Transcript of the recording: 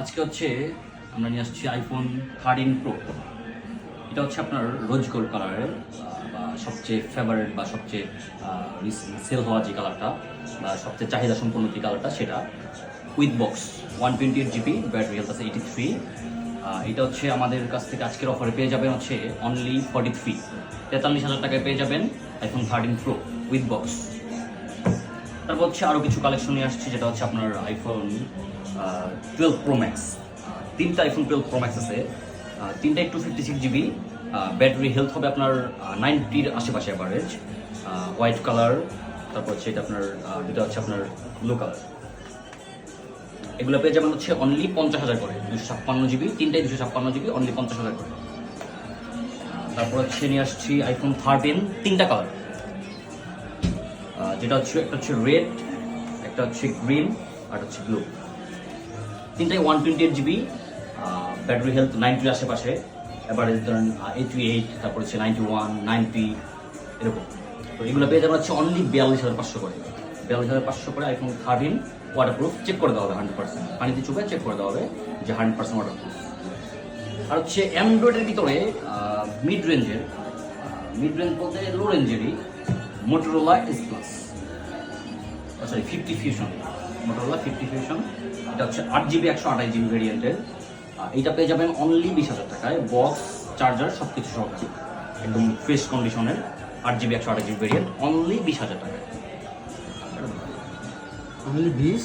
আজকে হচ্ছে আমরা নিয়ে আসছি আইফোন 13 প্রো। এটা হচ্ছে আপনার রোজ গোল্ড কালারের বা সবচেয়ে ফেভারিট বা সবচেয়ে সেল হওয়া যে কালারটা বা সবচেয়ে চাহিদা সম্পন্ন যে কালারটা, সেটা with box 128 GB, battery health আছে 83। এটা হচ্ছে আমাদের কাছ থেকে আজকের অফারে পেয়ে যাবেন হচ্ছে অনলি 43,000 টাকায় পেয়ে যাবেন আইফোন 13 প্রো উইথ বক্স। তারপর হচ্ছে আরও কিছু কালেকশন নিয়ে আসছি, যেটা হচ্ছে আপনার আইফোন 12 প্রো ম্যাক্স। তিনটা আইফোন 12 প্রো ম্যাক্স আছে, তিনটাই 256 GB। ব্যাটারি হেলথ হবে আপনার 90-র আশেপাশে অ্যাভারেজ। হোয়াইট কালার, তারপর হচ্ছে এটা আপনার যেটা হচ্ছে আপনার ব্লু কালার। এগুলো পেয়ে যাবেন হচ্ছে অনলি 50,000 করে, 256 GB, তিনটাই 256 GB, অনলি 50,000 করে। তারপর হচ্ছে নিয়ে আসছি আইফোন 13 তিনটা কালার, যেটা হচ্ছে একটা হচ্ছে রেড, একটা হচ্ছে গ্রিন, আর হচ্ছে ব্লু। তিনটাই 128 GB, ব্যাটারি হেলথ 90-র আশেপাশে, অ্যাভারেজ ধরেন 88, তারপর হচ্ছে 91, 90 এরকম। তো এগুলো পেয়ে যাবেন হচ্ছে অনলি 42,500 করে। 42,500 করে আইফোন 13 ওয়াটারপ্রুফ। চেক করে দেওয়া হবে 100%, পানিতে চুপে চেক করে দেওয়া হবে যে 100% ওয়াটারপ্রুফ। আর হচ্ছে অ্যান্ড্রয়েডের ভিতরে মিড রেঞ্জের, মিড রেঞ্জ বলতে লো রেঞ্জেরই Motorola S plus, sorry 50 fusion, Motorola 50 fusion. এটা হচ্ছে 8GB 128GB ভেরিয়েন্টের। এইটা পেয়ে যাবেন অনলি 20,000 টাকায়, বক্স, চার্জার সব কিছু সহকারে, একদম ফ্রেশ কন্ডিশনের 8GB 128GB ভেরিয়েন্ট, অনলি 20,000 টাকায়। অনলি 20